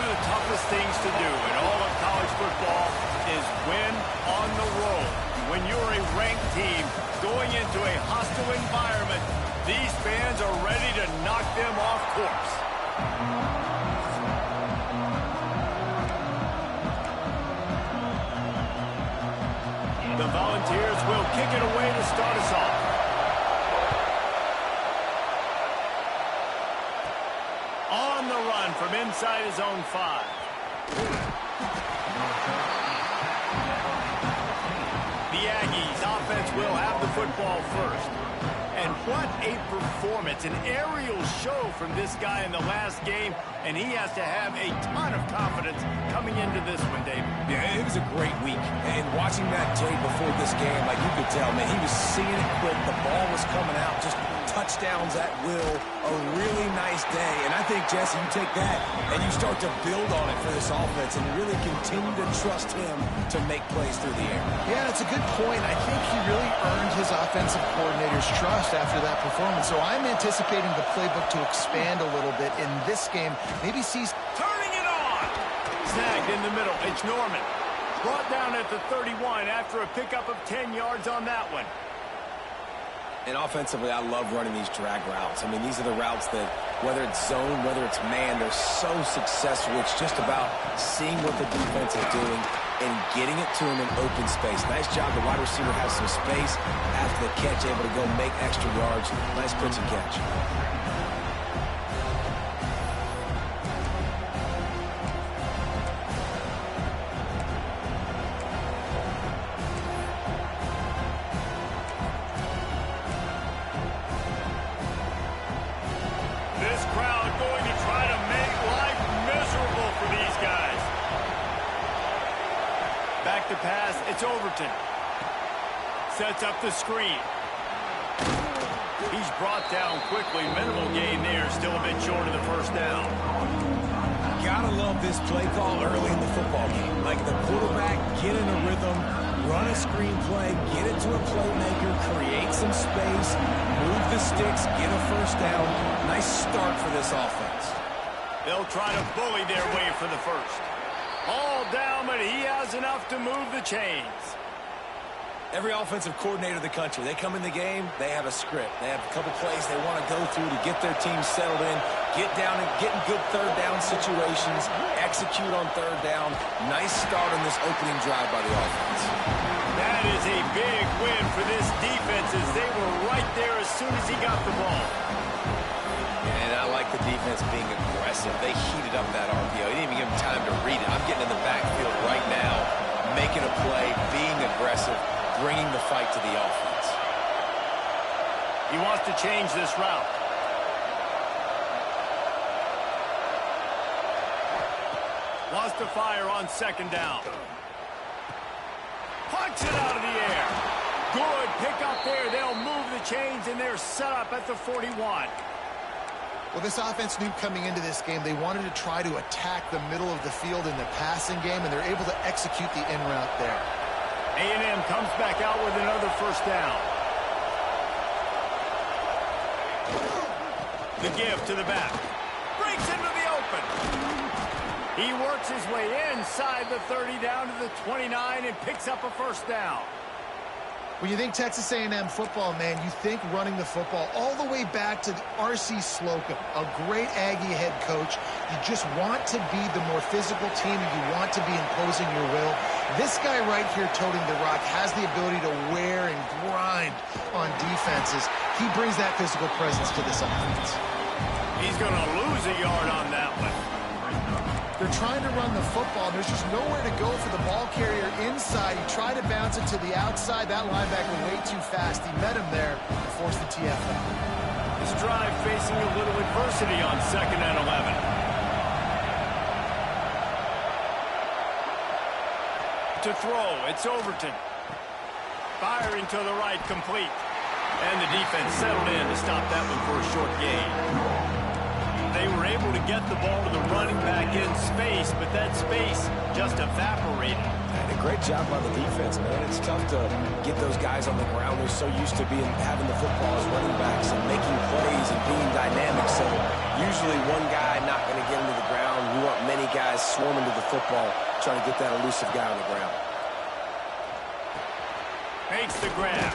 of the toughest things to do in all of college football is win on the road. When you're a ranked team going into a hostile environment, these fans are ready to knock them off course. The Volunteers will kick it away to start us off. On the run from inside his own 5. The Aggies offense will have the football first. And what a performance, an aerial show from this guy in the last game, and he has to have a ton of confidence coming into this one, David. Yeah, it was a great week, and watching that tape before this game, like you could tell, man, he was seeing it quick, the ball was coming out, just touchdowns at will, a really nice day, and I think, Jesse, you take that and you start to build on it for this offense and really continue to trust him to make plays through the air. Yeah, it's a good point. I think he really earned his offensive coordinator's trust after that performance, so I'm anticipating the playbook to expand a little bit in this game. Maybe sees turning it on. Snagged in the middle. It's Norman. Brought down at the 31 after a pickup of 10 yards on that one. And offensively, I love running these drag routes. I mean, these are the routes that, whether it's zone, whether it's man, they're so successful. It's just about seeing what the defense is doing and getting it to him in open space. Nice job. The wide receiver has some space after the catch, able to go make extra yards. Nice pitch and catch. Back to pass, it's Overton. Sets up the screen. He's brought down quickly. Minimal gain there, still a bit short of the first down. Gotta love this play call early in the football game. Like the quarterback, get in a rhythm, run a screen play, get it to a playmaker, create some space, move the sticks, get a first down. Nice start for this offense. They'll try to bully their way for the first. All down, but he has enough to move the chains. Every offensive coordinator in the country, they come in the game, they have a script. They have a couple plays they want to go through to get their team settled in, get down and get in good third down situations, execute on third down. Nice start on this opening drive by the offense. That is a big win for this defense as they were right there as soon as he got the ball. And I like the defense being aggressive. They heated up that RPO. He didn't even give him time to read it. I'm getting in the backfield right now, making a play, being aggressive, bringing the fight to the offense. He wants to change this route. Wants to fire on second down. Punch it out of the air. Good pick up there. They'll move the chains, and they're set up at the 41. Well, this offense knew coming into this game they wanted to try to attack the middle of the field in the passing game, and they're able to execute the in route there. A&M comes back out with another first down. The give to the back. Breaks into the open. He works his way inside the 30 down to the 29 and picks up a first down. When you think Texas A&M football, man, you think running the football all the way back to R.C. Slocum, a great Aggie head coach. You just want to be the more physical team, and you want to be imposing your will. This guy right here toting the rock has the ability to wear and grind on defenses. He brings that physical presence to this offense. He's going to lose a yard on that one. They're trying to run the football, and there's just nowhere to go for the ball carrier inside. He tried to bounce it to the outside. That linebacker way too fast. He met him there and forced the TFL. This drive facing a little adversity on 2nd and 11. To throw, it's Overton. Firing to the right, complete. And the defense settled in to stop that one for a short gain. They were able to get the ball to the running back in space, but that space just evaporated. And a great job by the defense, man. It's tough to get those guys on the ground. They're so used to having the football as running backs and making plays and being dynamic. So usually one guy not going to get into the ground. We want many guys swarming to the football, trying to get that elusive guy on the ground. Makes the grab.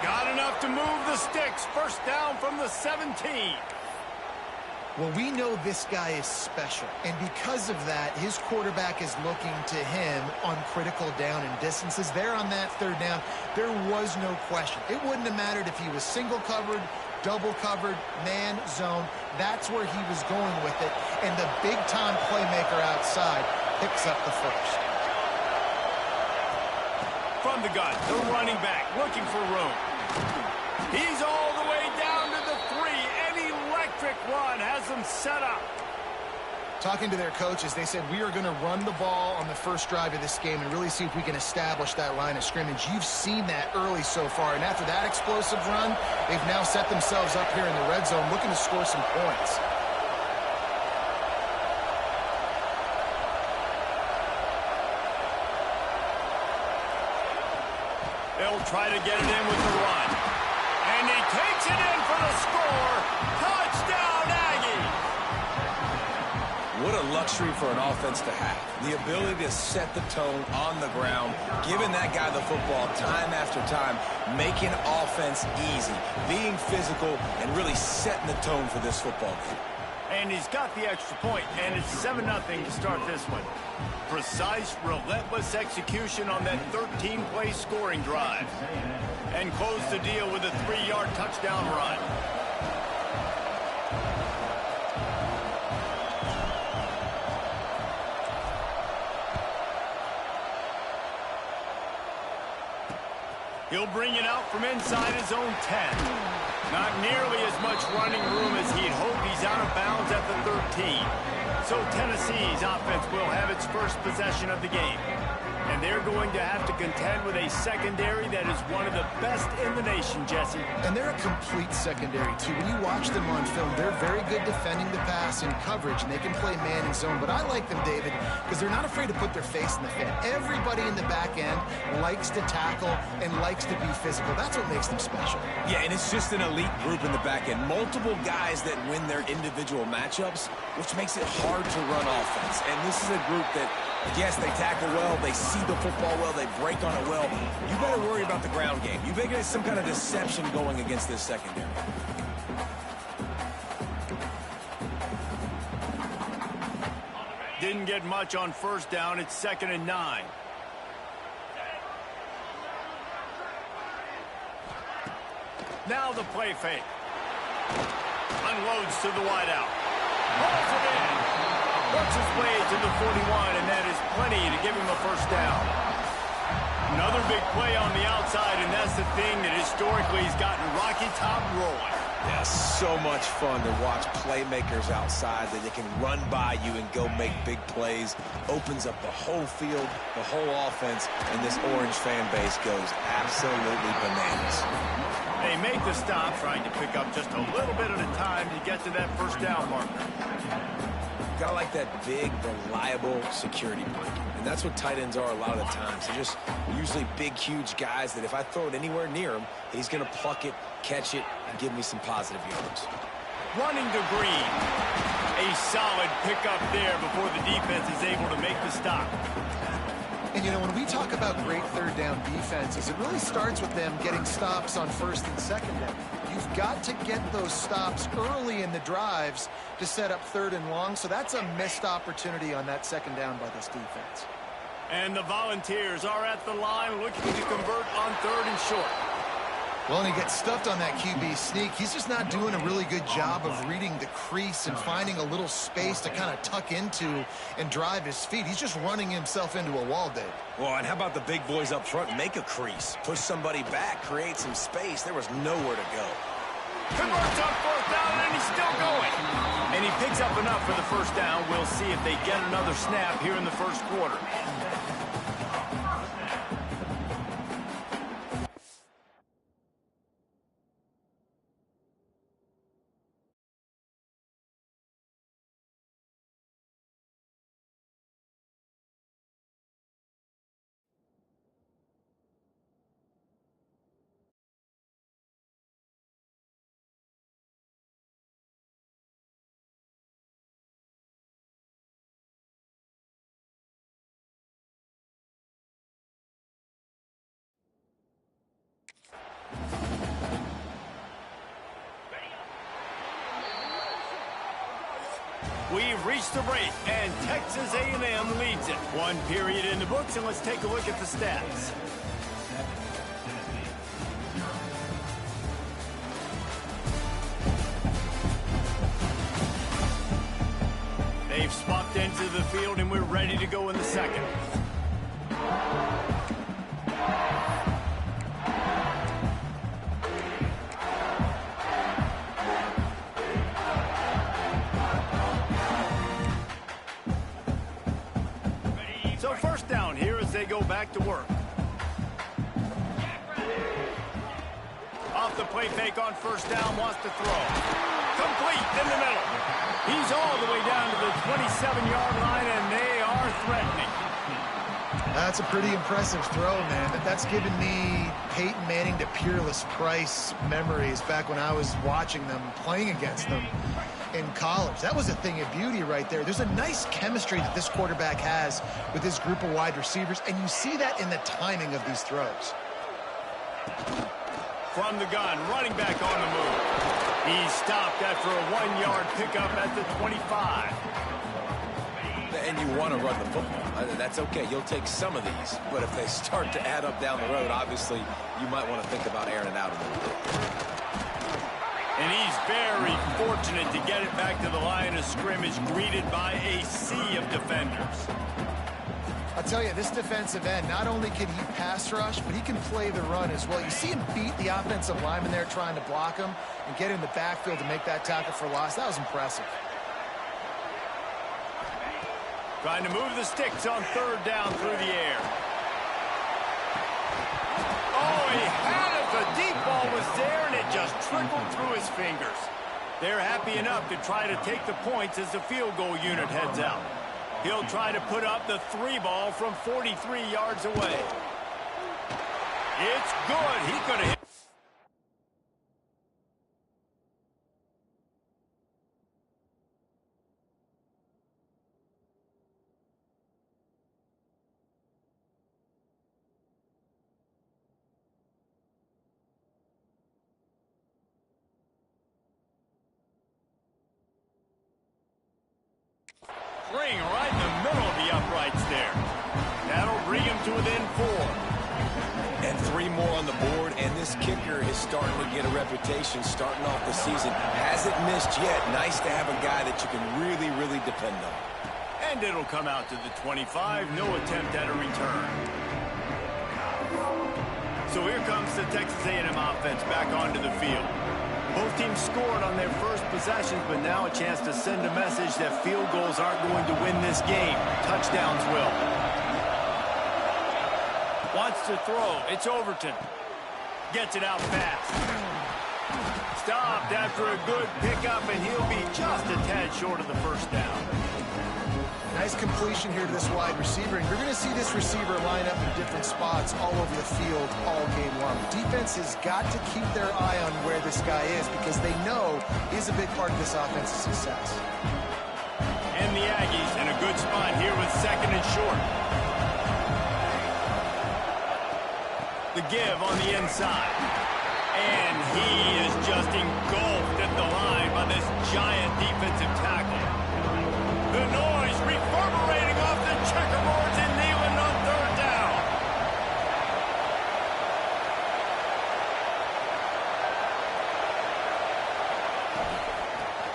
Got enough to move the sticks. First down from the 17. Well, we know this guy is special, and because of that, his quarterback is looking to him on critical down and distances. There on that third down, there was no question. It wouldn't have mattered if he was single covered, double covered, man, zone. That's where he was going with it, and the big-time playmaker outside picks up the first. From the gun, the running back looking for room. He's all the way down to the 3. An electric run has them set up. Talking to their coaches, they said, we are going to run the ball on the first drive of this game and really see if we can establish that line of scrimmage. You've seen that early so far, and after that explosive run, they've now set themselves up here in the red zone looking to score some points. They'll try to get it in with the run. And he takes it in for the score. Touchdown, Aggie! What a luxury for an offense to have. The ability to set the tone on the ground, giving that guy the football time after time, making offense easy, being physical, and really setting the tone for this football game. And he's got the extra point, and it's 7-0 to start this one. Precise, relentless execution on that 13-play scoring drive. And close the deal with a 3-yard touchdown run. He'll bring it out from inside his own 10. Not nearly as much running room as he'd hoped. He's out of bounds at the 13. So Tennessee's offense will have its first possession of the game. And they're going to have to contend with a secondary that is one of the best in the nation, Jesse. And they're a complete secondary, too. When you watch them on film, they're very good defending the pass in coverage, and they can play man and zone. But I like them, David, because they're not afraid to put their face in the fan. Everybody in the back end likes to tackle and likes to be physical. That's what makes them special. Yeah, and it's just an elite group in the back end. Multiple guys that win their individual matchups, which makes it hard to run offense. And this is a group that, yes, they tackle well, they see the football well, they break on it well. You better worry about the ground game. You better get some kind of deception going against this secondary. Didn't get much on first down. It's 2nd and 9. Now the play fake. Unloads to the wideout. Pulls it in. Works his way to the 41, and that is plenty to give him a first down. Another big play on the outside, and that's the thing that historically has gotten Rocky Top rolling. Yeah, so much fun to watch playmakers outside that they can run by you and go make big plays. Opens up the whole field, the whole offense, and this Orange fan base goes absolutely bananas. They make the stop, trying to pick up just a little bit at a time to get to that first down marker. Gotta like that big, reliable security blanket. And that's what tight ends are a lot of the times. They're just usually big, huge guys that if I throw it anywhere near him, he's going to pluck it, catch it, and give me some positive yards. Running to Green. A solid pickup there before the defense is able to make the stop. And, you know, when we talk about great third down defenses, it really starts with them getting stops on first and second down. You've got to get those stops early in the drives to set up third and long, so that's a missed opportunity on that second down by this defense. And the Volunteers are at the line looking to convert on 3rd and short. Well, and he gets stuffed on that QB sneak. He's just not doing a really good job of reading the crease and finding a little space to kind of tuck into and drive his feet. He's just running himself into a wall, Dave. Well, and how about the big boys up front? Make a crease. Push somebody back. Create some space. There was nowhere to go. Converts on 4th down, and he's still going. And he picks up enough for the first down. We'll see if they get another snap here in the first quarter. We've reached the break, and Texas A&M leads it. One period in the books, and let's take a look at the stats. They've swapped into the field, and we're ready to go in the second. So first down here as they go back to work. Off the play fake on first down, wants to throw. Complete in the middle. He's all the way down to the 27-yard line, and they are threatening. That's a pretty impressive throw, man. That's given me Peyton Manning to Peerless Price memories back when I was watching them, playing against them in college. That was a thing of beauty right there. There's a nice chemistry that this quarterback has with his group of wide receivers, and you see that in the timing of these throws. From the gun, running back on the move. He's stopped after a 1-yard pickup at the 25. And you want to run the football. That's okay. You'll take some of these. But if they start to add up down the road, obviously, you might want to think about airing it out a little bit. And he's very fortunate to get it back to the line of scrimmage, greeted by a sea of defenders. I'll tell you, this defensive end, not only can he pass rush, but he can play the run as well. You see him beat the offensive lineman there trying to block him and get in the backfield to make that tackle for loss. That was impressive. Trying to move the sticks on third down through the air. Oh, he had it. The deep ball was there, and it just trickled through his fingers. They're happy enough to try to take the points as the field goal unit heads out. He'll try to put up the 3 ball from 43 yards away. It's good. He could have hit. Ring right in the middle of the uprights there. That'll bring him to within 4. And 3 more on the board, and this kicker is starting to get a reputation starting off the season. Hasn't missed yet. Nice to have a guy that you can really, really depend on. And it'll come out to the 25. No attempt at a return. So here comes the Texas A&M offense back onto the field. Both teams scored on their first possessions, but now a chance to send a message that field goals aren't going to win this game. Touchdowns will. Wants to throw. It's Overton. Gets it out fast. Stopped after a good pickup, and he'll be just a tad short of the first down. Nice completion here to this wide receiver, and you're going to see this receiver line up in different spots all over the field all game long. Defense has got to keep their eye on where this guy is because they know he's a big part of this offense's success. And the Aggies in a good spot here with second and short. The give on the inside. And he is just engulfed at the line by this giant defensive tackle. The noise reverberating off the checkerboards in Neyland on third down.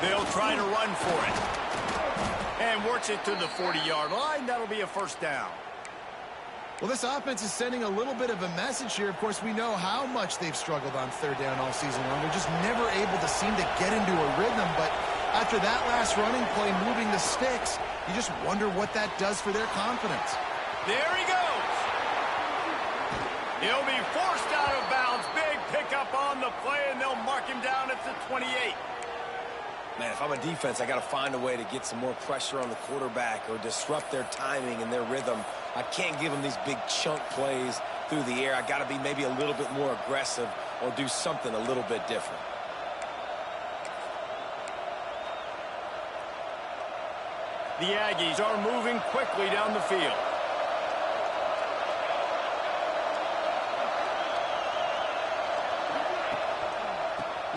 They'll try to run for it. And works it to the 40-yard line. That'll be a first down. Well, this offense is sending a little bit of a message here. Of course, we know how much they've struggled on third down all season long. They're just never able to seem to get into a rhythm, but after that last running play, moving the sticks, you just wonder what that does for their confidence. There he goes. He'll be forced out of bounds. Big pickup on the play, and they'll mark him down at the 28. Man, if I'm a defense, I got to find a way to get some more pressure on the quarterback or disrupt their timing and their rhythm. I can't give them these big chunk plays through the air. I got to be maybe a little bit more aggressive or do something a little bit different. The Aggies are moving quickly down the field.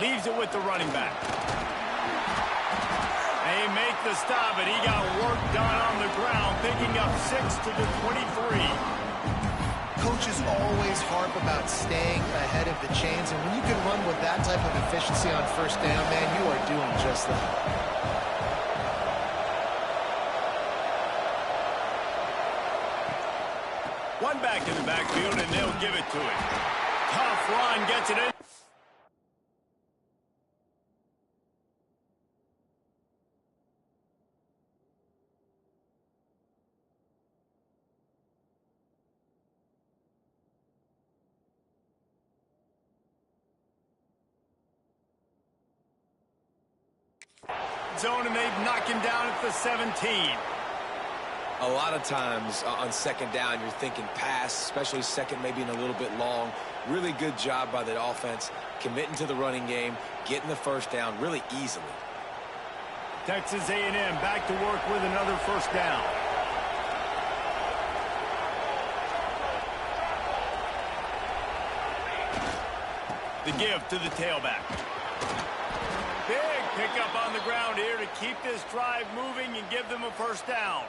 Leaves it with the running back. They make the stop, and he got work done on the ground, picking up 6 to the 23. Coaches always harp about staying ahead of the chains, and when you can run with that type of efficiency on first down, man, you are doing just that. One back in the backfield, and they'll give it to him. Tough run, gets it in. Zone, and they knock him down at the 17. A lot of times on second down, you're thinking pass, especially second, maybe in a little bit long. Really good job by the offense, committing to the running game, getting the first down really easily. Texas A&M back to work with another first down. The give to the tailback. Big pickup on the ground here to keep this drive moving and give them a first down.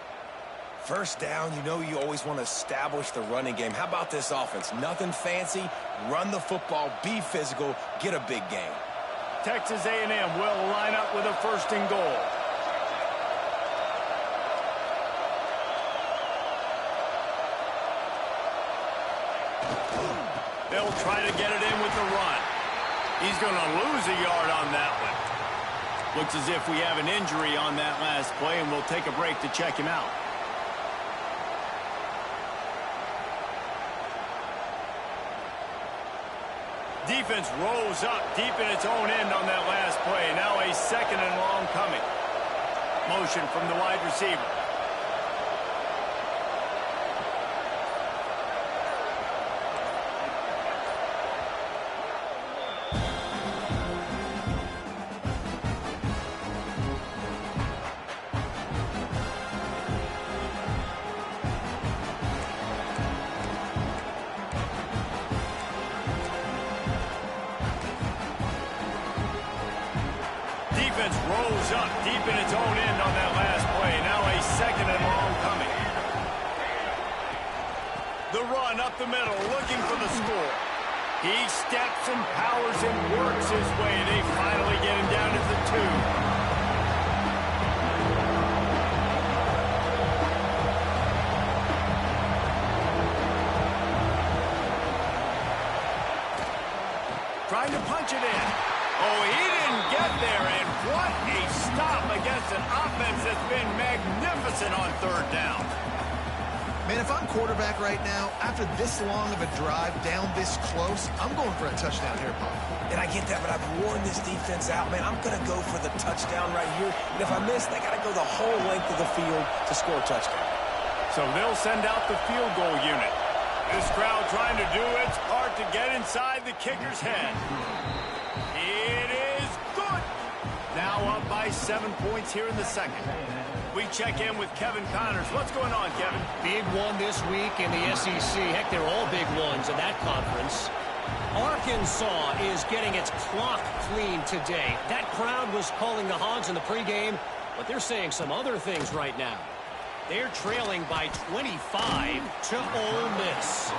First down, you know you always want to establish the running game. How about this offense? Nothing fancy. Run the football, be physical, get a big gain. Texas A&M will line up with a first and goal. They'll try to get it in with the run. He's going to lose a yard on that one. Looks as if we have an injury on that last play, and we'll take a break to check him out. Defense rose up deep in its own end on that last play. Now a second and long coming. Motion from the wide receiver. Defense rose up deep in its own end on that last play. Now a second and long coming. The run up the middle, looking for the score. He steps and powers and works his way. They finally get him down to the 2. Trying to punch it in. Oh, he didn't get there, and what a stop against an offense that's been magnificent on third down. Man, if I'm quarterback right now, after this long of a drive down this close, I'm going for a touchdown here, Paul. And I get that, but I've worn this defense out, man. I'm going to go for the touchdown right here. And if I miss, they got to go the whole length of the field to score a touchdown. So they'll send out the field goal unit. This crowd trying to do its part to get inside the kicker's head. It is good. Now up by 7 points here in the second. We check in with Kevin Connors. What's going on, Kevin? Big one this week in the SEC. Heck, they're all big ones in that conference. Arkansas is getting its clock clean today. That crowd was calling the Hogs in the pregame, but they're saying some other things right now. They're trailing by 25 to Ole Miss.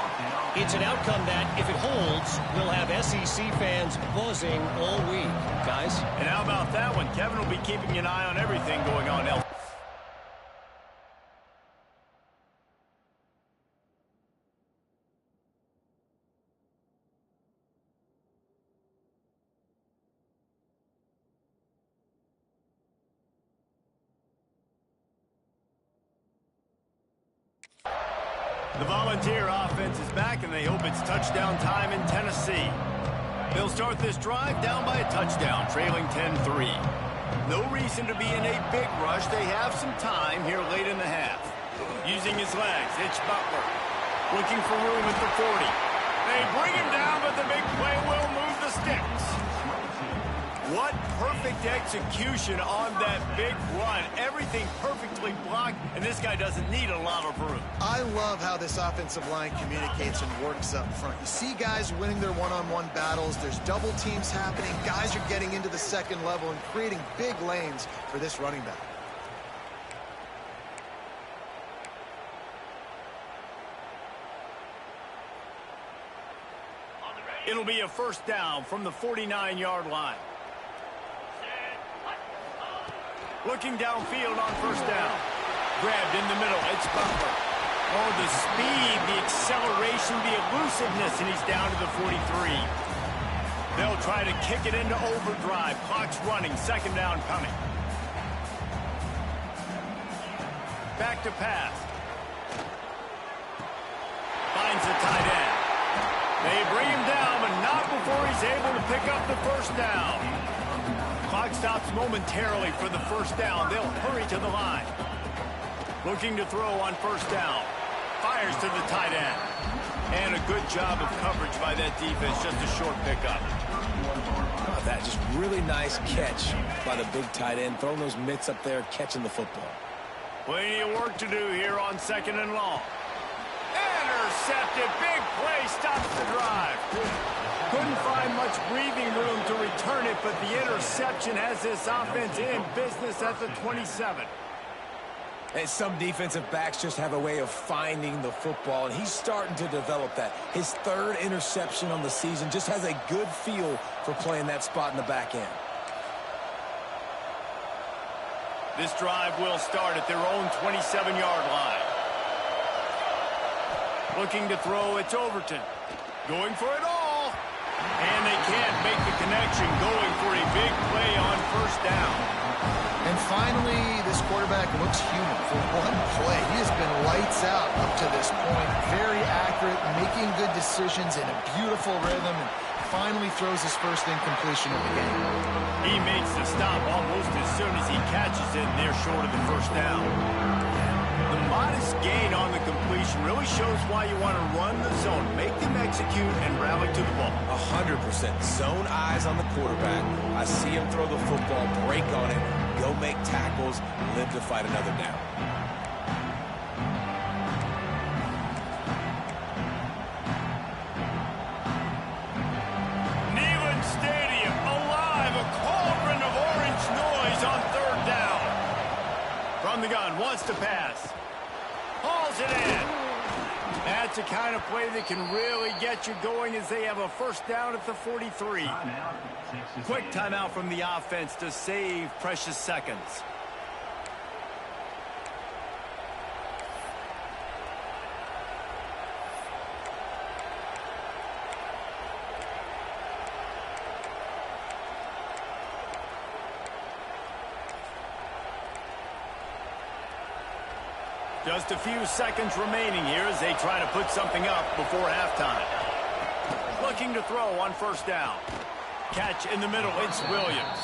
It's an outcome that, if it holds, will have SEC fans buzzing all week. Guys? And how about that one? Kevin will be keeping an eye on everything going on elsewhere. The Volunteer offense is back, and they hope it's touchdown time in Tennessee. They'll start this drive down by a touchdown, trailing 10-3. No reason to be in a big rush. They have some time here late in the half. Using his legs, it's Butler. Looking for room at the 40. They bring him down, but the big play will move the sticks. What perfect perfect execution on that big run. Everything perfectly blocked, and this guy doesn't need a lot of room. I love how this offensive line communicates and works up front. You see guys winning their one-on-one battles. There's double teams happening. Guys are getting into the second level and creating big lanes for this running back. It'll be a first down from the 49-yard line. Looking downfield on first down. Grabbed in the middle. It's Butler. Oh, the speed, the acceleration, the elusiveness, and he's down to the 43. They'll try to kick it into overdrive. Clock's running. Second down coming. Back to pass. Finds the tight end. They bring him down, but not before he's able to pick up the first down. Clock stops momentarily for the first down. They'll hurry to the line. Looking to throw on first down. Fires to the tight end. And a good job of coverage by that defense. Just a short pickup. Oh, that just really nice catch by the big tight end. Throwing those mitts up there, catching the football. Plenty of work to do here on second and long. Intercepted. Big play. Stops the drive. Couldn't find much breathing room to return it, but the interception has this offense in business at the 27. And some defensive backs just have a way of finding the football, and he's starting to develop that. His third interception on the season, just has a good feel for playing that spot in the back end. This drive will start at their own 27-yard line. Looking to throw, it's Overton. Going for it all. And they can't make the connection, going for a big play on first down. And finally, this quarterback looks human for one play. He has been lights out up to this point. Very accurate, making good decisions in a beautiful rhythm, and finally throws his first incompletion of the game. He makes the stop almost as soon as he catches it, and they're short of the first down. The modest gain on the completion really shows why you want to run the zone, make them execute, and rally to the ball. 100%. Zone eyes on the quarterback. I see him throw the football, break on it, go make tackles, live to fight another down. Neyland Stadium, alive, a cauldron of orange noise on third down. From the gun, wants to pass. Hauls it in. That's a kind of play that can really get you going as they have a first down at the 43. Quick timeout from the offense to save precious seconds. Just a few seconds remaining here as they try to put something up before halftime. Looking to throw on first down. Catch in the middle, it's Williams.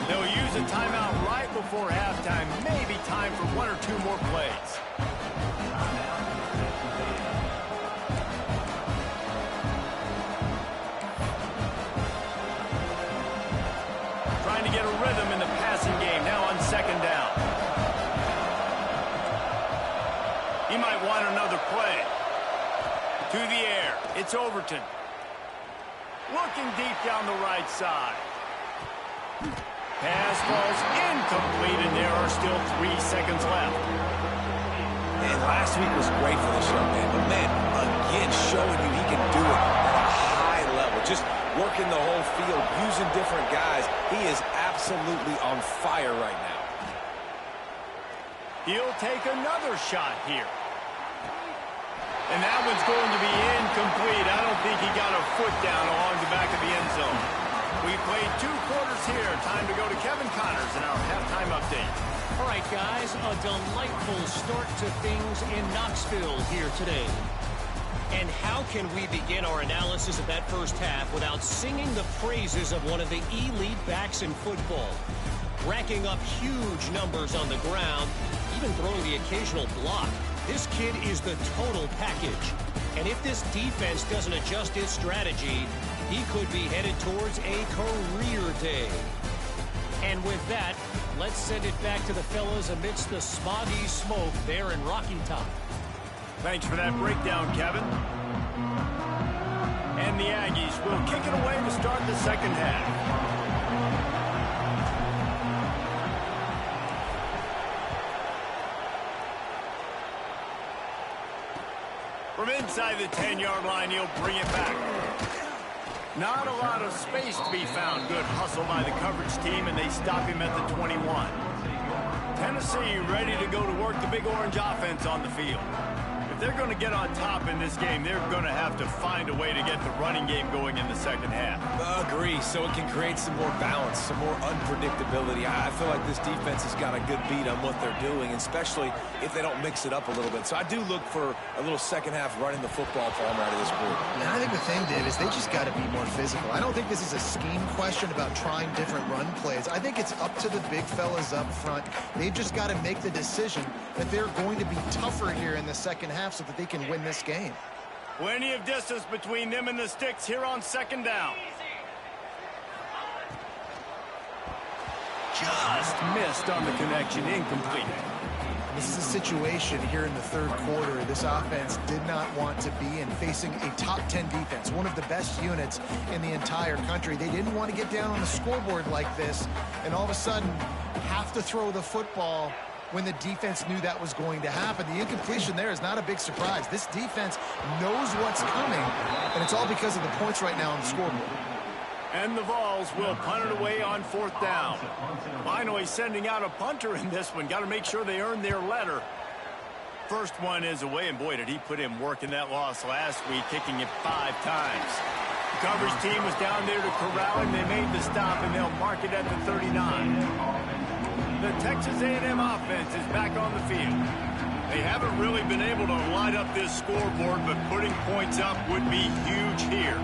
They'll use a timeout right before halftime. Maybe time for one or two more plays. Trying to get a rhythm in the passing game now on second down. He might want another play. To the air. It's Overton. Looking deep down the right side. Pass falls incomplete, and there are still 3 seconds left. And last week was great for this young man. But, man, again, showing you he can do it at a high level. Just working the whole field, using different guys. He is absolutely on fire right now. He'll take another shot here. And that one's going to be incomplete. I don't think he got a foot down along the back of the end zone. We played 2 quarters here. Time to go to Kevin Connors in our halftime update. All right, guys, a delightful start to things in Knoxville here today. And how can we begin our analysis of that first half without singing the praises of one of the elite backs in football? Racking up huge numbers on the ground, even throwing the occasional block. This kid is the total package. And if this defense doesn't adjust its strategy, he could be headed towards a career day. And with that, let's send it back to the fellas amidst the smoggy smoke there in Rocky Top. Thanks for that breakdown, Kevin. And the Aggies will kick it away to start the second half. From inside the 10-yard line, he'll bring it back. Not a lot of space to be found. Good hustle by the coverage team, and they stop him at the 21. Tennessee ready to go to work the Big Orange offense on the field. If they're going to get on top in this game, they're going to have to find a way to get the running game going in the second half. Agree, so it can create some more balance, some more unpredictability. I feel like this defense has got a good beat on what they're doing, especially if they don't mix it up a little bit. So I do look for a little second half running the football for them out of this group. And I think the thing, Dave, is they just got to be more physical. I don't think this is a scheme question about trying different run plays. I think it's up to the big fellas up front. They've just got to make the decision that they're going to be tougher here in the second half so that they can win this game. Plenty of distance between them and the sticks here on second down. Just missed on the connection, incomplete. This is a situation here in the third quarter this offense did not want to be in, facing a top 10 defense, one of the best units in the entire country. They didn't want to get down on the scoreboard like this and all of a sudden have to throw the football when the defense knew that was going to happen. The incompletion there is not a big surprise. This defense knows what's coming, and it's all because of the points right now on the scoreboard. And the Vols will punt it away on fourth down. Finally sending out a punter in this one. Got to make sure they earn their letter. First one is away, and boy, did he put in work in that loss last week, kicking it 5 times. The coverage team was down there to corral him. They made the stop, and they'll mark it at the 39. The Texas A&M offense is back on the field. They haven't really been able to light up this scoreboard, but putting points up would be huge here.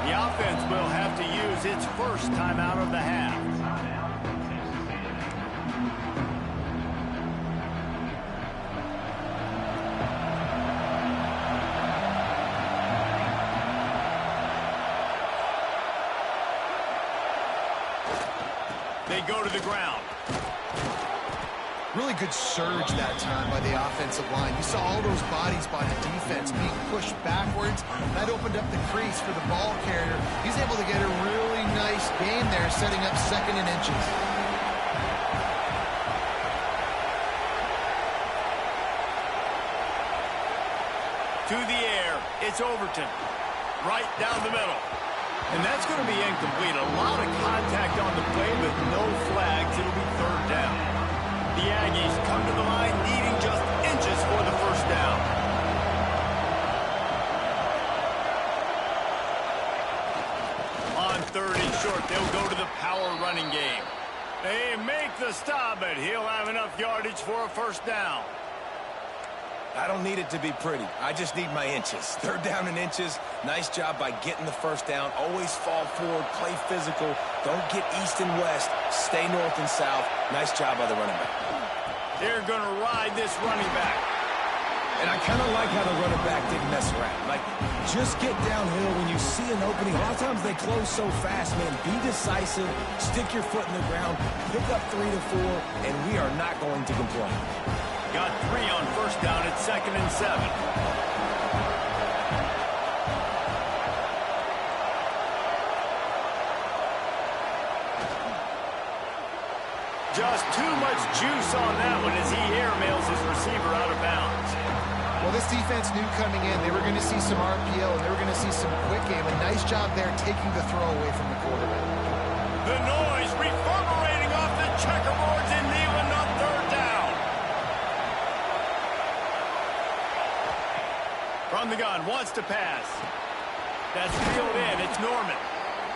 The offense will have to use its first timeout of the half. They go to the ground. Really good surge that time by the offensive line. You saw all those bodies by the defense being pushed backwards. That opened up the crease for the ball carrier. He's able to get a really nice gain there, setting up 2nd and inches. To the air, it's Overton. Right down the middle. And that's going to be incomplete. A lot of contact on the play, but no flags. It'll be third down. The Aggies come to the line needing just inches for the first down. On 3rd and short, they'll go to the power running game. They make the stop, but he'll have enough yardage for a first down. I don't need it to be pretty. I just need my inches. 3rd down and inches. Nice job by getting the first down. Always fall forward, play physical. Don't get east and west. Stay north and south. Nice job by the running back. They're going to ride this running back. And I kind of like how the running back didn't mess around. Like, just get downhill when you see an opening. A lot of times they close so fast, man. Be decisive. Stick your foot in the ground. Pick up 3 to 4, and we are not going to complain. Got 3 on first down at 2nd and 7. Just too much juice on that one as he airmails his receiver out of bounds. Well, this defense knew coming in they were going to see some RPO and they were going to see some quick game. A nice job there taking the throw away from the quarterback. The noise reverberating off the checkerboards in Neyland on 3rd down. From the gun, wants to pass. That's reeled in. It's Norman.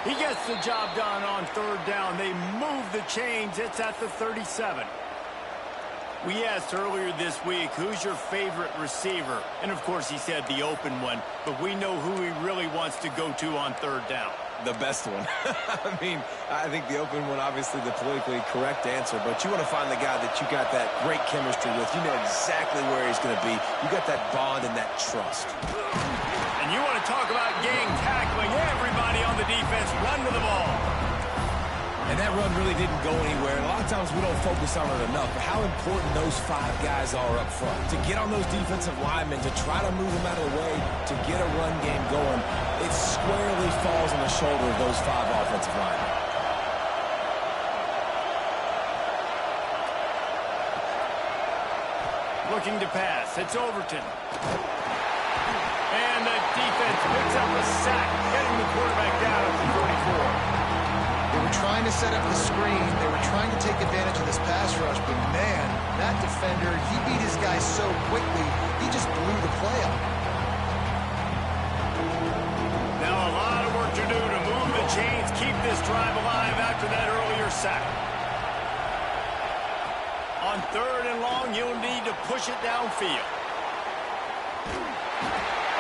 He gets the job done on 3rd down. They move the chains. It's at the 37. We asked earlier this week, who's your favorite receiver? And, of course, he said the open one. But we know who he really wants to go to on 3rd down. The best one. I mean, I think the open one, obviously the politically correct answer, but you want to find the guy that you got that great chemistry with. You know exactly where he's going to be. You got that bond and that trust. And you want to talk about gang tackling. Everybody on the defense run to the ball. And that run really didn't go anywhere. And a lot of times we don't focus on it enough, but how important those 5 guys are up front. To get on those defensive linemen, to try to move them out of the way, to get a run game going, it squarely falls on the shoulder of those 5 offensive linemen. Looking to pass. It's Overton. And the defense picks up a sack, getting the quarterback down at the 44. They were trying to set up the screen. They were trying to take advantage of this pass rush, but man, that defender, he beat his guy so quickly, he just blew the play up. Now a lot of work to do to move the chains, keep this drive alive after that earlier sack. On 3rd and long, you'll need to push it downfield.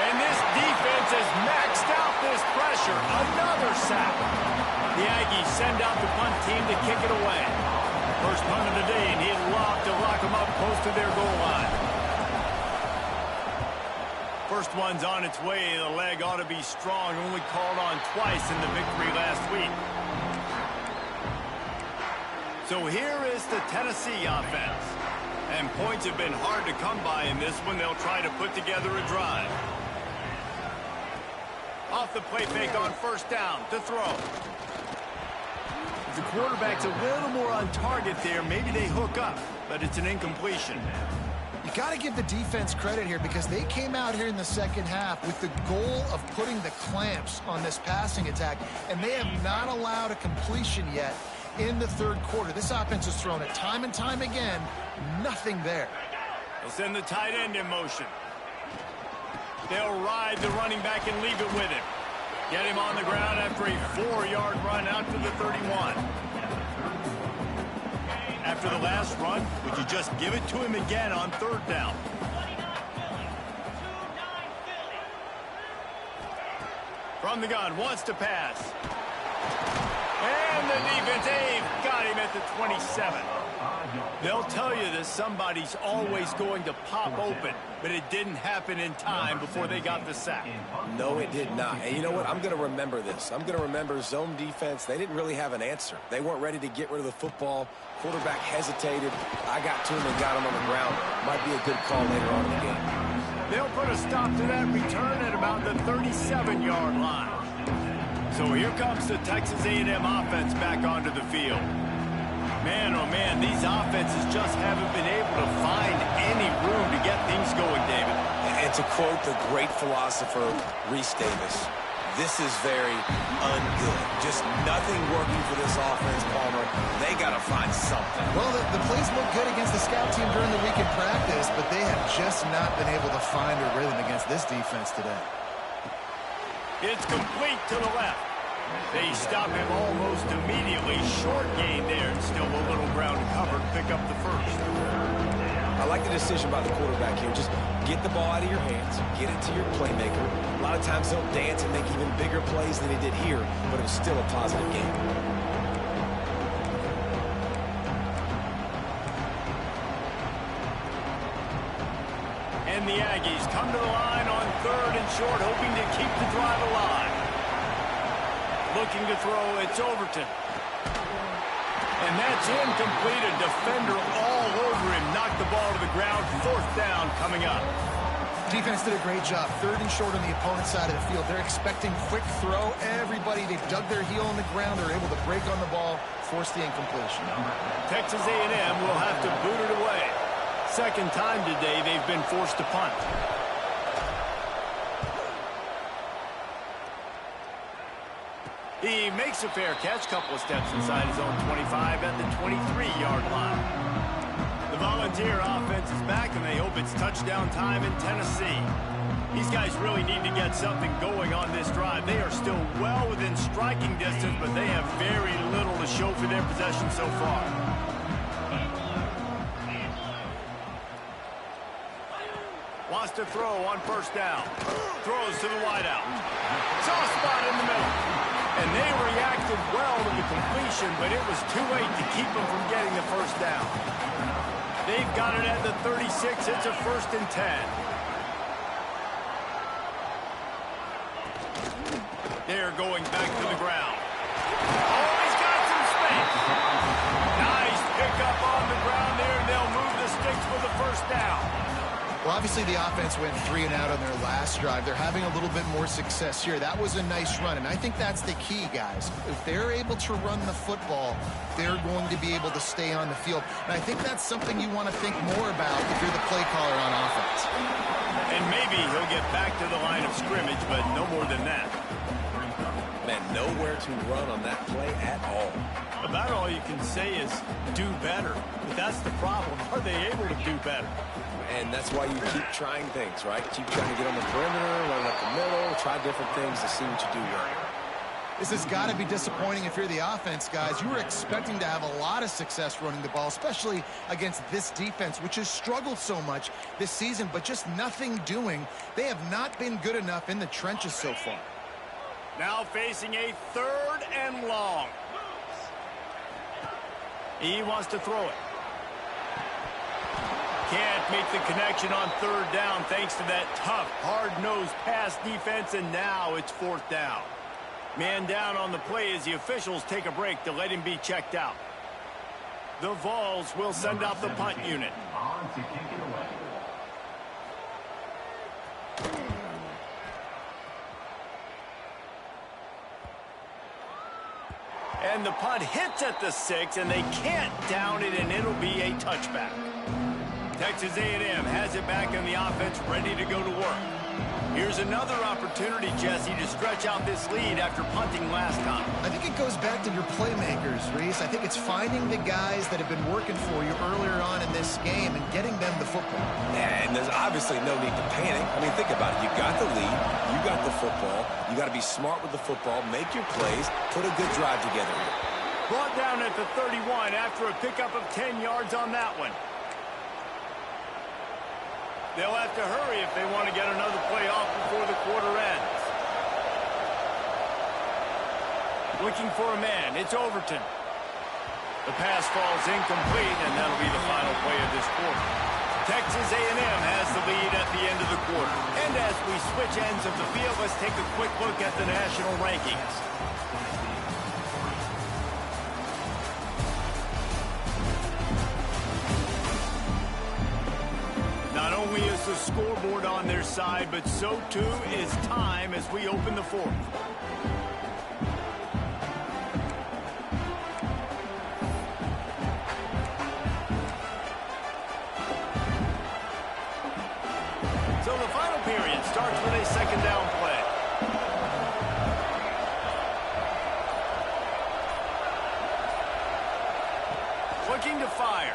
And this defense has maxed out this pressure. Another sack. The Aggies send out the punt team to kick it away. First punt of the day, and he'd love to lock them up close to their goal line. First one's on its way. The leg ought to be strong. Only called on twice in the victory last week. So here is the Tennessee offense. And points have been hard to come by in this one. They'll try to put together a drive. Off the play fake on first down to throw. The quarterback's a little more on target there. Maybe they hook up, but it's an incompletion. You got to give the defense credit here because they came out here in the second half with the goal of putting the clamps on this passing attack, and they have not allowed a completion yet in the 3rd quarter. This offense has thrown it time and time again. Nothing there. They'll send the tight end in motion. They'll ride the running back and leave it with him. Get him on the ground after a 4-yard run out to the 31. After the last run, would you just give it to him again on 3rd down? From the gun, wants to pass. And the defense, got him at the 27. They'll tell you that somebody's always going to pop open, but it didn't happen in time before they got the sack. No, it did not. And you know what? I'm going to remember this. I'm going to remember zone defense. They didn't really have an answer. They weren't ready to get rid of the football. Quarterback hesitated. I got to him and got him on the ground. Might be a good call later on in the game. They'll put a stop to that return at about the 37-yard line. So here comes the Texas A&M offense back onto the field. Man, oh man, these offenses just haven't been able to find any room to get things going, David. And to quote the great philosopher, Reese Davis, this is very ungood. Just nothing working for this offense, Palmer. They got to find something. Well, the plays look good against the scout team during the week in practice, but they have just not been able to find a rhythm against this defense today. It's complete to the left. They stop him almost immediately. Short gain there, and still a little ground to cover to pick up the first. I like the decision by the quarterback here. Just get the ball out of your hands, get it to your playmaker. A lot of times they'll dance and make even bigger plays than he did here, but it was still a positive game. And the Aggies come to the line on 3rd and short, hoping to keep the drive alive. Looking to throw, it's Overton. And that's incomplete. A defender all over him. Knocked the ball to the ground. 4th down coming up. Defense did a great job. 3rd and short on the opponent's side of the field. They're expecting quick throw. Everybody, they've dug their heel on the ground. They're able to break on the ball, force the incompletion. Texas A&M will have to boot it away. 2nd time today they've been forced to punt. He makes a fair catch, couple of steps inside his own 25 at the 23-yard line. The Volunteer offense is back, and they hope it's touchdown time in Tennessee. These guys really need to get something going on this drive. They are still well within striking distance, but they have very little to show for their possession so far. Wants to throw on 1st down. Throws to the wideout. Soft spot in the middle. And they reacted well to the completion, but it was too late to keep them from getting the first down. They've got it at the 36. It's a 1st and 10. They're going back to the ground. Oh, he's got some space. Nice pickup on the ground there, and they'll move the sticks for the first down. Well, obviously the offense went 3 and out on their last drive. They're having a little bit more success here. That was a nice run, and I think that's the key, guys. If they're able to run the football, they're going to be able to stay on the field. And I think that's something you want to think more about if you're the play caller on offense. And maybe he'll get back to the line of scrimmage, but no more than that. Man, nowhere to run on that play at all. About all you can say is do better. But that's the problem. Are they able to do better? And that's why you keep trying things, right? Keep trying to get on the perimeter, run up the middle, try different things to see what you do well. This has got to be disappointing if you're the offense, guys. You were expecting to have a lot of success running the ball, especially against this defense, which has struggled so much this season, but just nothing doing. They have not been good enough in the trenches so far. Now facing a 3rd and long. He wants to throw it. Can't make the connection on 3rd down thanks to that tough, hard-nosed pass defense, and now it's 4th down. Man down on the play as the officials take a break to let him be checked out. The Vols will send out the punt unit. And the punt hits at the 6, and they can't down it, and it'll be a touchback. Texas A&M has it back in the offense, ready to go to work. Here's another opportunity, Jesse, to stretch out this lead after punting last time. I think it goes back to your playmakers, Reese. I think it's finding the guys that have been working for you earlier on in this game and getting them the football. And there's obviously no need to panic. I mean, think about it. You got the lead. You got the football. You got to be smart with the football, make your plays, put a good drive together here. Brought down at the 31 after a pickup of 10 yards on that one. They'll have to hurry if they want to get another play off before the quarter ends. Looking for a man. It's Overton. The pass falls incomplete, and that'll be the final play of this quarter. Texas A&M has the lead at the end of the quarter. And as we switch ends of the field, let's take a quick look at the national rankings. Not only is the scoreboard on their side, but so too is time as we open the 4th. So the final period starts with a 2nd down play. Looking to fire.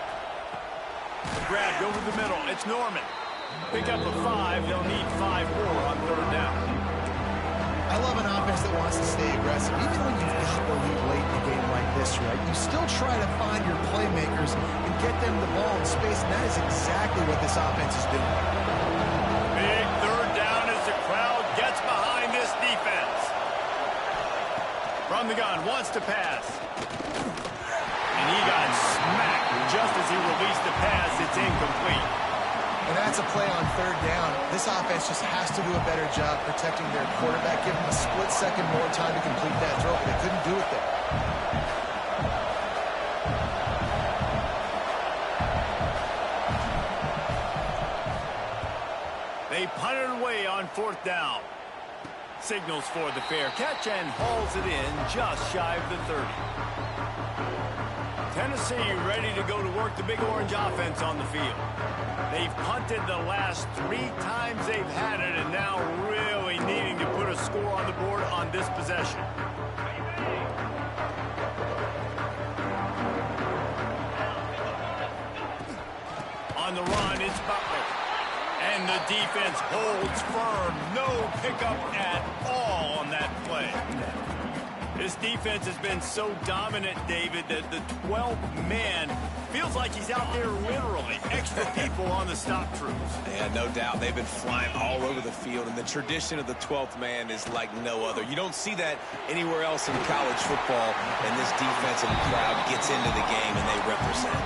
Grabbed over the middle. It's Norman. Pick up a 5. They'll need 5 more on 3rd down. I love an offense that wants to stay aggressive. Even when you've got the lead late in a game like this, right, you still try to find your playmakers and get them the ball in space, and that is exactly what this offense is doing. Big 3rd down as the crowd gets behind this defense. From the gun, wants to pass. And he got smacked just as he released the pass. It's incomplete. And that's a play on 3rd down. This offense just has to do a better job protecting their quarterback. Give them a split second more time to complete that throw, but they couldn't do it there. They punted away on 4th down. Signals for the fair catch and hauls it in just shy of the 30. Tennessee ready to go to work the Big Orange offense on the field. They've punted the last 3 times they've had it, and now really needing to put a score on the board on this possession. On the run, it's Butler. And the defense holds firm. No pickup at all on that play. This defense has been so dominant, David, that the 12th man feels like he's out there literally. Extra people on the stop troops. Yeah, no doubt. They've been flying all over the field, and the tradition of the 12th man is like no other. You don't see that anywhere else in college football, and this defensive crowd gets into the game, and they represent.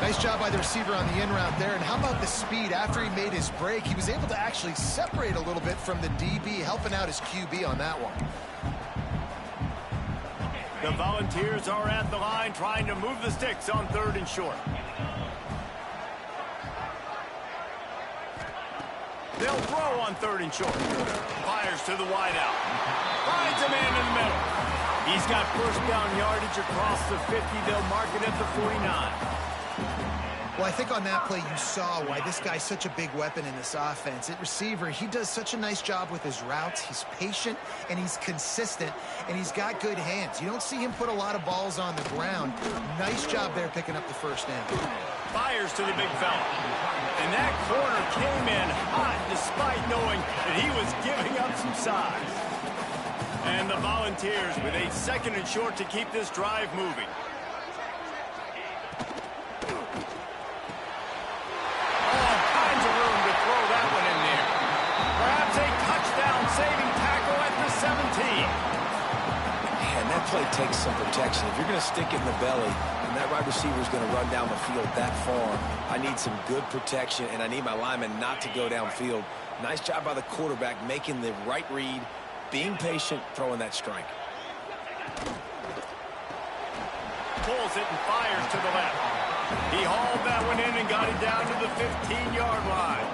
Nice job by the receiver on the in route there. And how about the speed? After he made his break, he was able to actually separate a little bit from the DB, helping out his QB on that one. The Volunteers are at the line trying to move the sticks on 3rd and short. They'll throw on 3rd and short. Fires to the wideout. Finds a man in the middle. He's got first down yardage across the 50. They'll mark it at the 49. Well, I think on that play you saw why this guy's such a big weapon in this offense. At receiver, he does such a nice job with his routes. He's patient, and he's consistent, and he's got good hands. You don't see him put a lot of balls on the ground. Nice job there picking up the first down. Fires to the big fella. And that corner came in hot despite knowing that he was giving up some size. And the Volunteers with a 2nd and short to keep this drive moving. Saving tackle at the 17. And that play takes some protection. If you're going to stick it in the belly and that wide receiver is going to run down the field that far, I need some good protection, and I need my lineman not to go downfield. Nice job by the quarterback making the right read, being patient, throwing that strike. Pulls it and fires to the left. He hauled that one in and got it down to the 15-yard line.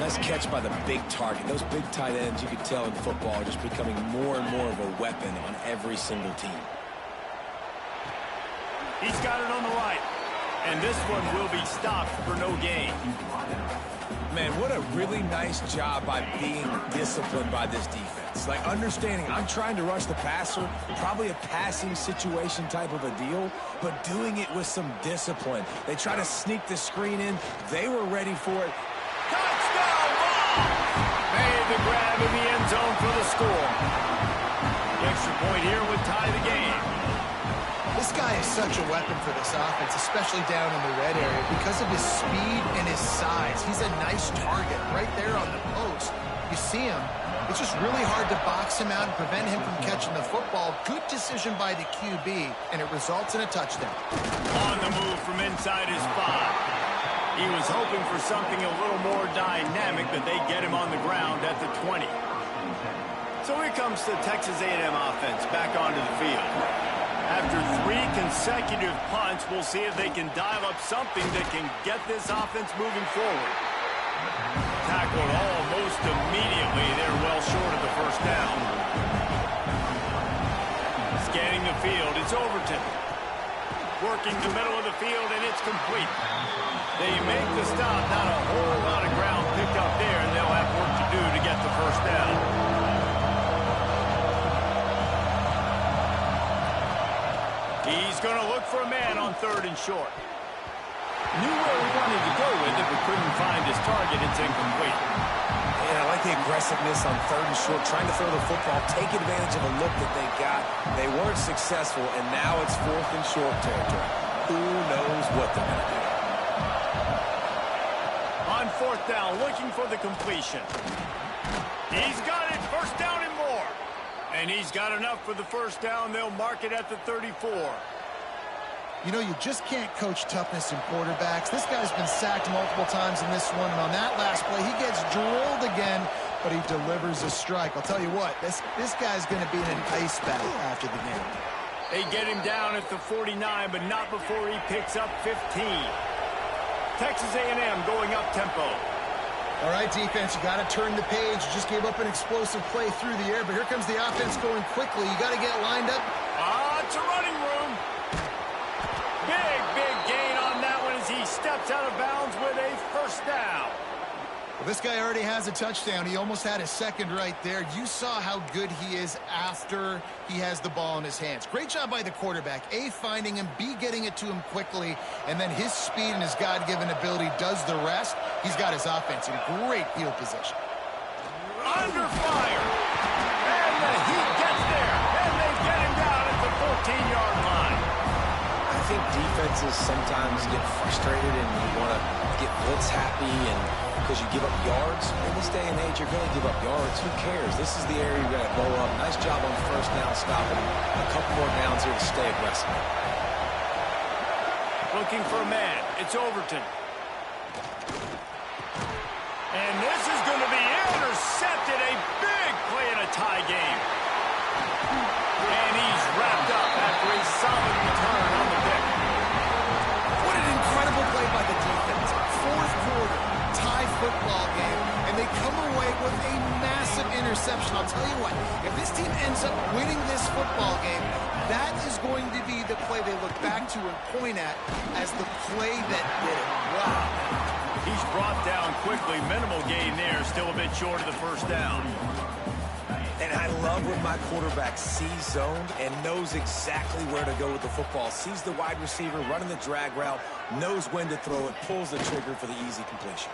Nice catch by the big target. Those big tight ends, you can tell in football, are just becoming more and more of a weapon on every single team. He's got it on the right. And this one will be stopped for no gain. Man, what a really nice job by being disciplined by this defense. Like understanding I'm trying to rush the passer, probably a passing situation type of a deal, but doing it with some discipline. They try to sneak the screen in. They were ready for it. Touchdown ball! Made the grab in the end zone for the score. The extra point here would tie the game. This guy is such a weapon for this offense, especially down in the red area, because of his speed and his size. He's a nice target right there on the post. You see him. It's just really hard to box him out and prevent him from catching the football. Good decision by the QB, and it results in a touchdown. On the move from inside his 5. He was hoping for something a little more dynamic, but they get him on the ground at the 20. So here comes the Texas A&M offense back onto the field. After 3 consecutive punts, we'll see if they can dial up something that can get this offense moving forward. Tackled almost immediately. They're well short of the first down. Scanning the field, it's Overton. Working the middle of the field, and it's complete. They make the stop. Not a whole lot of ground picked up there, and they'll have work to do to get the first down. He's going to look for a man on 3rd and short. Knew where he wanted to go with it, but couldn't find his target. It's incomplete. And I like the aggressiveness on 3rd and short, trying to throw the football, take advantage of a look that they got. They weren't successful, and now it's 4th and short territory. Who knows what they're going to do? On 4th down, looking for the completion. He's got it, first down and more. And he's got enough for the first down. They'll mark it at the 34. You know, you just can't coach toughness in quarterbacks. This guy's been sacked multiple times in this one, and on that last play, he gets drilled again, but he delivers a strike. I'll tell you what, this guy's going to be in an ice bath after the game. They get him down at the 49, but not before he picks up 15. Texas A&M going up tempo. All right, defense, you got to turn the page. You just gave up an explosive play through the air, but here comes the offense going quickly. You got to get lined up. It's a running room. Big gain on that one as he steps out of bounds with a first down. Well, this guy already has a touchdown. He almost had a second right there. You saw how good he is after he has the ball in his hands. Great job by the quarterback. A, finding him, B, getting it to him quickly, and then his speed and his God-given ability does the rest. He's got his offense in great field position. Under fire. And the Heat gets there. And they get him down at the 14-yard line. think defenses sometimes get frustrated and you want to get blitz happy and because you give up yards. In this day and age, you're going to give up yards. Who cares? This is the area you're going to blow up. Nice job on first down stopping. A couple more downs here to stay aggressive. Looking for a man. It's Overton. And this is going to be intercepted. A big play in a tie game. And he's wrapped up after a solid return on the pick. What an incredible play by the defense. Fourth quarter, tie football game, and they come away with a massive interception. I'll tell you what, if this team ends up winning this football game, that is going to be the play they look back to and point at as the play that did it. Wow. He's brought down quickly. Minimal gain there. Still a bit short of the first down. And I love when my quarterback sees zoned and knows exactly where to go with the football. Sees the wide receiver running the drag route, knows when to throw it, pulls the trigger for the easy completion.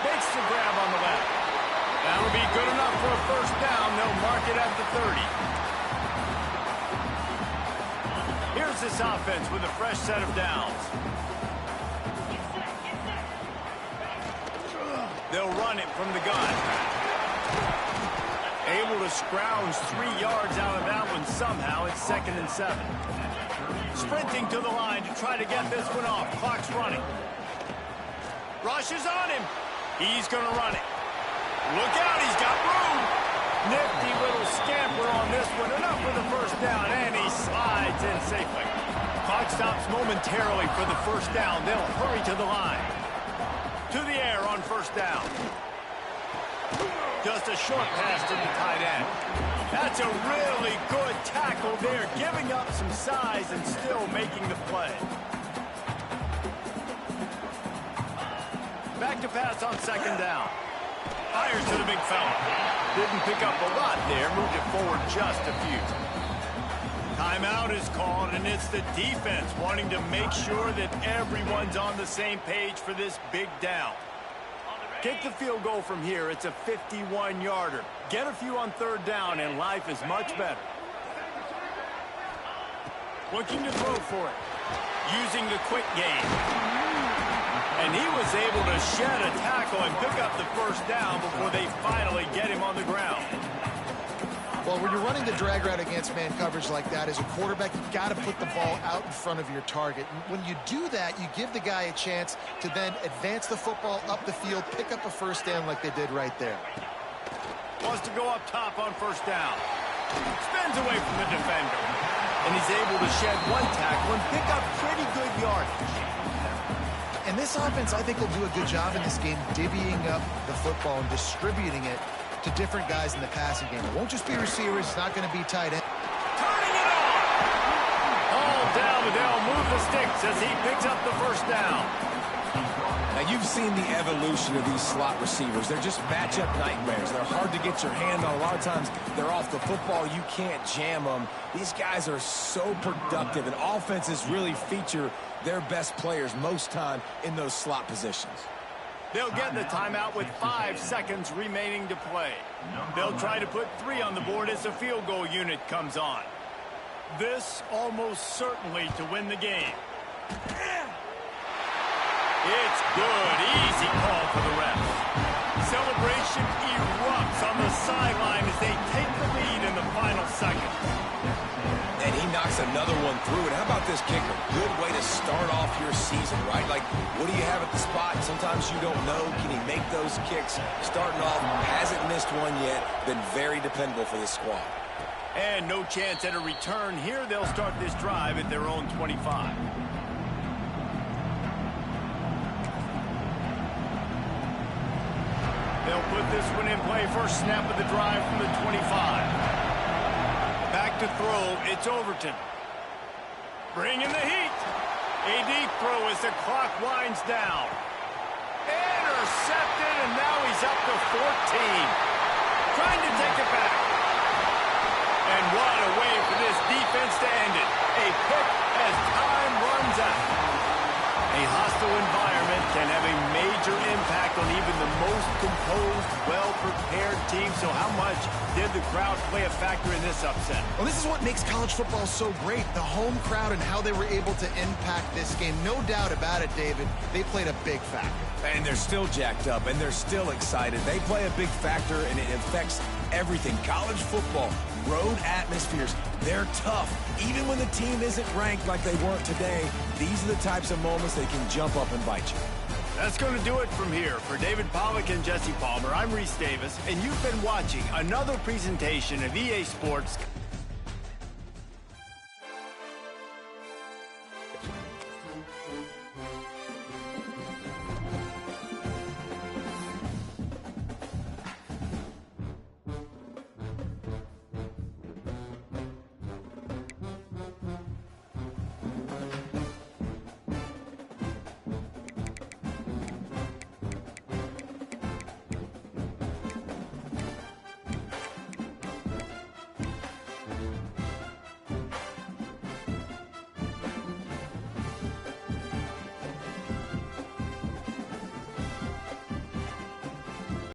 Makes the grab on the left. That'll be good enough for a first down. They'll mark it at the 30. Here's this offense with a fresh set of downs. They'll run it from the gun. Able to scrounge 3 yards out of that one somehow. It's 2nd and 7. Sprinting to the line to try to get this one off. Clock's running. Rush is on him. He's going to run it. Look out, he's got room. Nifty little scamper on this one. Enough for the first down, and he slides in safely. Clock stops momentarily for the first down. They'll hurry to the line. To the air on first down. Just a short pass to the tight end. That's a really good tackle there, giving up some size and still making the play. Back to pass on second down. Fires to the big fella. Didn't pick up a lot there, moved it forward just a few. Timeout is called, and it's the defense wanting to make sure that everyone's on the same page for this big down. Kick the field goal from here. It's a 51-yarder. Get a few on third down, and life is much better. Looking to throw for it. Using the quick game. And he was able to shed a tackle and pick up the first down before they finally get him on the ground. Well, when you're running the drag route against man coverage like that, as a quarterback, you've got to put the ball out in front of your target. And when you do that, you give the guy a chance to then advance the football up the field, pick up a first down like they did right there. Wants to go up top on first down. Spins away from the defender. And he's able to shed one tackle and pick up pretty good yardage. And this offense, I think, will do a good job in this game divvying up the football and distributing it to different guys in the passing game. It won't just be receivers. It's not going to be tight end. Turning it on! All down, but they'll move the sticks as he picks up the first down. Now, you've seen the evolution of these slot receivers. They're just matchup nightmares. They're hard to get your hand on. A lot of times, they're off the football. You can't jam them. These guys are so productive, and offenses really feature their best players most time in those slot positions. They'll get the timeout with 5 seconds remaining to play. They'll try to put 3 on the board as the field goal unit comes on. This almost certainly to win the game. It's good. Easy call for the refs. Celebration erupts on the sideline as they take the lead in the final seconds. And he knocks another one through. And how about this kicker? Good way to start off your season, right? Like, what do you have at the spot? Sometimes you don't know. Can he make those kicks? Starting off, hasn't missed one yet. Been very dependable for this squad. And no chance at a return here. They'll start this drive at their own 25. They'll put this one in play. First snap of the drive from the 25. Back to throw, it's Overton. Bringing the heat. A deep throw as the clock winds down. Intercepted, and now he's up to 14. Trying to take it back. And what a way for this defense to end it. A pick as time runs out. A hostile environment can have a major impact on even the most composed, well-prepared team. So how much did the crowd play a factor in this upset? Well, this is what makes college football so great, the home crowd and how they were able to impact this game. No doubt about it, David. They played a big factor. And they're still jacked up, and they're still excited. They play a big factor, and it affects everything. College football, road atmospheres, they're tough. Even when the team isn't ranked like they weren't today, these are the types of moments that can jump up and bite you. That's going to do it from here. For David Pollack and Jesse Palmer, I'm Reese Davis, and you've been watching another presentation of EA Sports